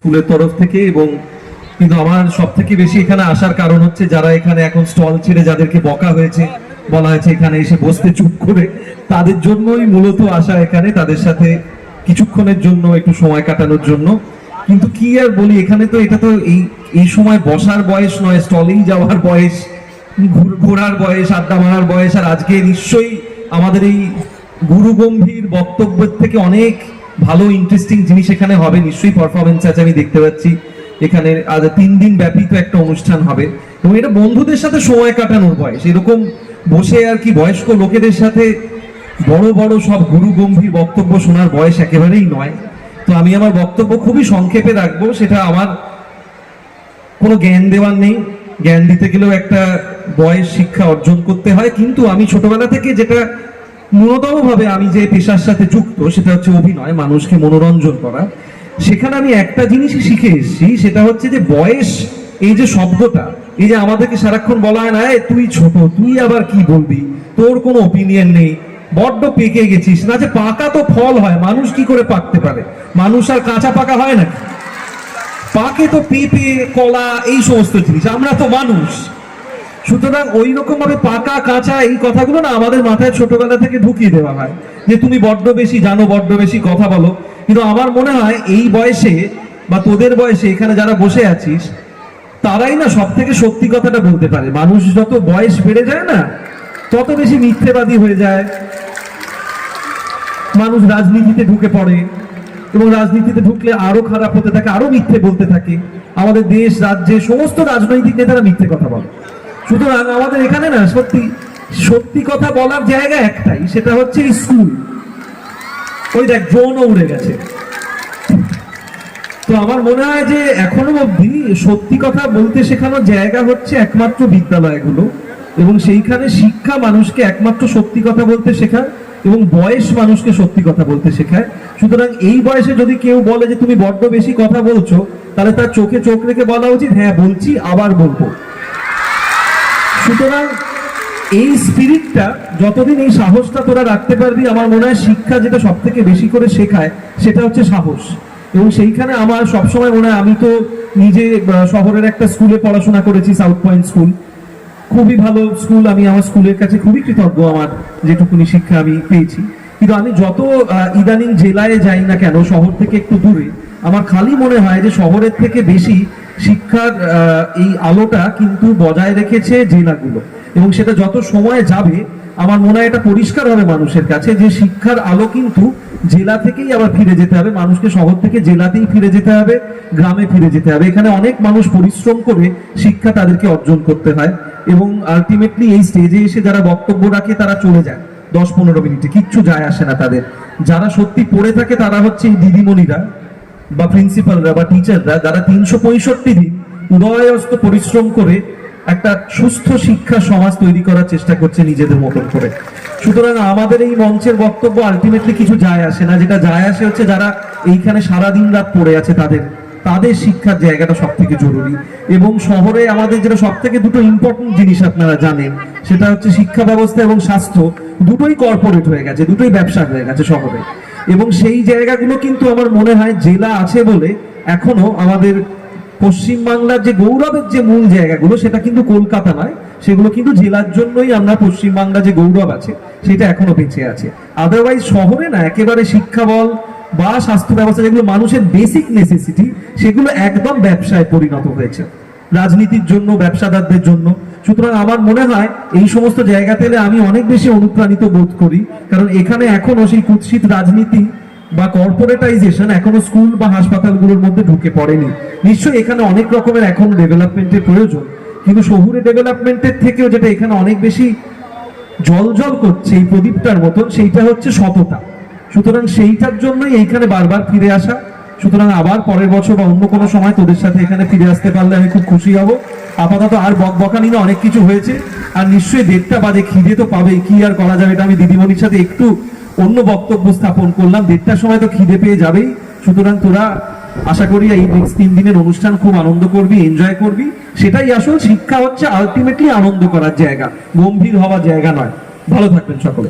স্কুলের তরফ থেকে। এবং কিন্তু আমার সব থেকে বেশি এখানে আসার কারণ হচ্ছে যারা এখানে এখন স্টল ছেড়ে যাদেরকে বকা হয়েছে, বলা হয়েছে এখানে এসে বসতে চুপ করে, তাদের জন্যই মূলত আসা এখানে, তাদের সাথে কিছুক্ষণের জন্য একটু সময় কাটানোর জন্য। কিন্তু কি আর বলি, এখানে তো এটা তো এই সময় বসার বয়স নয়, স্টলেই যাওয়ার বয়স, ঘোরার বয়স, আড্ডা মারার বয়স। আর আজকে নিশ্চয়ই আমাদের এই গুরুগম্ভীর বক্তব্যের থেকে অনেক ভালো ইন্টারেস্টিং জিনিস এখানে হবে, নিশ্চয়ই পারফরমেন্স আছে, আমি দেখতে পাচ্ছি এখানে আজ 3 দিন ব্যাপী তো একটা অনুষ্ঠান হবে। এবং এটা বন্ধুদের সাথে সময় কাটানোর বয়স, এরকম বসে আর কি বয়স্ক লোকেদের সাথে বড় বড় সব গুরুগম্ভীর বক্তব্য শোনার বয়স একেবারেই নয়। তো আমি আমার বক্তব্য খুবই সংক্ষেপে রাখবো। সেটা আমার কোনো জ্ঞান দেওয়ার নেই, জ্ঞান দিতে গেলেও একটা বয়স শিক্ষা অর্জন করতে হয়। কিন্তু আমি ছোটবেলা থেকে যেটা ন্যূনতম ভাবে আমি যে পেশার সাথে যুক্ত, সেটা হচ্ছে অভিনয়, মানুষকে মনোরঞ্জন করা। সেখানে আমি একটা জিনিসই শিখে এসেছি, সেটা হচ্ছে যে বয়স, এই যে শব্দটা, এই যে আমাদেরকে সারাক্ষণ বলা হয় না তুই ছোট, তুই আবার কি বলবি, তোর কোনো ওপিনিয়ন নেই, বড্ড পেকে গেছিস না। যে পাকা তো ফল হয়, মানুষ কি করে পাকতে পারে? মানুষ আর কাঁচা পাকা হয় নাকি? পাকে তো পেঁপে, কলা, এই সমস্ত জিনিস, আমরা তো মানুষ। সুতরাং ওই রকম ভাবে পাকা কাঁচা এই কথাগুলো না আমাদের মাথায় ছোটবেলা থেকে ঢুকিয়ে দেওয়া হয়, যে তুমি বড্ড বেশি জানো, বড্ড বেশি কথা বলো। কিন্তু আমার মনে হয় এই বয়সে বা তোদের বয়সে এখানে যারা বসে আছিস, তারাই না সব থেকে সত্যি কথাটা বলতে পারে। মানুষ যত বয়স বেড়ে যায় না, তত বেশি মিথ্যেবাদী হয়ে যায়। মানুষ রাজনীতিতে ঢুকে পড়ে, এবং রাজনীতিতে ঢুকলে আরো খারাপ হতে থাকে, আরো মিথ্যে বলতে থাকে। আমাদের দেশ রাজ্যে সমস্ত রাজনৈতিক নেতারা মিথ্যে কথা বলে। সুতরাং আমাদের এখানে না সত্যি সত্যি কথা বলার জায়গা একটাই, সেটা হচ্ছে স্কুল। ওই দেখ, ড্রোনও উড়ে গেছে। তো আমার মনে হয় যে এখনো অব্দি সত্যি কথা বলতে শেখানোর জায়গা হচ্ছে একমাত্র বিদ্যালয়গুলো, এবং সেইখানে শিক্ষা মানুষকে একমাত্র সত্যি কথা বলতে শেখায়, এবং বয়স মানুষকে সত্যি কথা বলতে শেখায়। সুতরাং এই বয়সে যদি কেউ বলে যে তুমি বড্ড বেশি কথা বলছো, তাহলে তার চোখে চোখ রেখে বলা উচিত, হ্যাঁ বলছি, আবার বলবো। সুতরাং এই স্পিরিটটা, যতদিন এই সাহসটা তোরা রাখতে পারবি, আমার মনে হয় শিক্ষা যেটা সব থেকে বেশি করে শেখায় সেটা হচ্ছে সাহস। এবং সেইখানে আমার সবসময় মনে হয়, আমি তো নিজে শহরের একটা স্কুলে পড়াশোনা করেছি, সাউথ পয়েন্ট স্কুল, খুবই ভালো স্কুল। আমি আমার স্কুলের কাছে খুবই কৃতজ্ঞ, আমার যেটুকুনি শিক্ষা আমি পেয়েছি। কিন্তু আমি যত ইদানিং জেলায় যাই না কেন, শহর থেকে একটু দূরে, আমার খালি মনে হয় যে শহরের থেকে বেশি শিক্ষার এই আলোটা কিন্তু বজায় রেখেছে জেলাগুলো। এবং সেটা যত সময় যাবে, আমার মনে হয় এটা পরিষ্কার হবে মানুষের কাছে, যে শিক্ষার আলো কিন্তু জেলা থেকেই আবার ফিরে যেতে হবে। মানুষকে শহর থেকে জেলাতেই ফিরে যেতে হবে, গ্রামে ফিরে যেতে হবে। এখানে অনেক মানুষ পরিশ্রম করে শিক্ষা তাদেরকে অর্জন করতে হয়, এবং আলটিমেটলি এই স্টেজে এসে যারা বক্তব্য রাখে তারা চলে যায় 10-15 মিনিটে, কিচ্ছু যায় আসে না তাদের। যারা সত্যি পড়ে থাকে তারা হচ্ছে এই দিদিমণিরা বা প্রিন্সিপালরা বা টিচাররা, যারা 365 দিন উদয়স্ত পরিশ্রম করে একটা সুস্থ শিক্ষা সমাজ তৈরি করার চেষ্টা করছে নিজেদের মতন করে। সুতরাং আমাদের এই মঞ্চের বক্তব্য আলটিমেটলি কিছু যায় আসে না। যেটা যায় আসে হচ্ছে যারা এইখানে সারাদিন রাত পড়ে আছে, তাদের শিক্ষার জায়গাটা সব থেকে জরুরি। এবং শহরে আমাদের যেটা সব থেকে দুটো ইম্পর্টেন্ট জিনিস আপনারা জানেন, সেটা হচ্ছে শিক্ষা ব্যবস্থা এবং স্বাস্থ্য। দুটোই কর্পোরেট হয়ে গেছে, দুটোই ব্যবসা হয়ে গেছে শহরে। এবং সেই জায়গাগুলো কিন্তু আমার মনে হয় জেলা আছে বলে এখনো আমাদের পশ্চিমবাংলার যে গৌরবের যে মূল জায়গাগুলো, সেটা কিন্তু কলকাতা নয়, সেগুলো কিন্তু জেলার জন্যই আমরা পশ্চিমবাংলা যে গৌরব আছে সেটা এখনো বেঁচে আছে। আদারওয়াইজ শহরে না একেবারে শিক্ষা বল বা স্বাস্থ্য ব্যবস্থা, যেগুলো মানুষের বেসিক নেসেসিটি, সেগুলো একদম ব্যবসায় পরিণত হয়েছে, রাজনীতির জন্য, ব্যবসাদারদের জন্য। সুতরাং আমার মনে হয় এই সমস্ত জায়গাতে এলে আমি অনেক বেশি অনুপ্রাণিত বোধ করি, কারণ এখানে এখনো সেই কুৎসিত রাজনীতি বা কর্পোরেটাইজেশন এখনো স্কুল বা হাসপাতালগুলোর মধ্যে ঢুকে পড়েনি। নিশ্চয়ই এখানে অনেক রকমের এখন ডেভেলপমেন্টের প্রয়োজন, কিন্তু শহুরে ডেভেলপমেন্টের থেকেও যেটা এখানে অনেক বেশি জল করছে এই প্রদীপটার মতন, সেইটা হচ্ছে সততা। সুতরাং সেইটার জন্যই এইখানে বারবার ফিরে আসা। সুতরাং আবার পরের বছর বা অন্য কোনো সময় তোদের সাথে এখানে ফিরে আসতে পারলে আমি খুব খুশি হব। আপাতত আর বকবকানি না, অনেক কিছু হয়েছে, আর নিশ্চয়ই 1:30 বাজে, খিদে তো পাবেই, কি আর করা যাবে। এটা আমি দিদিমণির সাথে একটু অন্য বক্তব্য স্থাপন করলাম, 1:30টার সময় তো খিদে পেয়ে যাবেই। সুতরাং তোরা আশা করি এই নেক্সট 3 দিনের অনুষ্ঠান খুব আনন্দ করবি, এনজয় করবি। সেটাই আসল শিক্ষা, হচ্ছে আলটিমেটলি আনন্দ করার জায়গা, গম্ভীর হওয়ার জায়গা নয়। ভালো থাকবেন সকলে।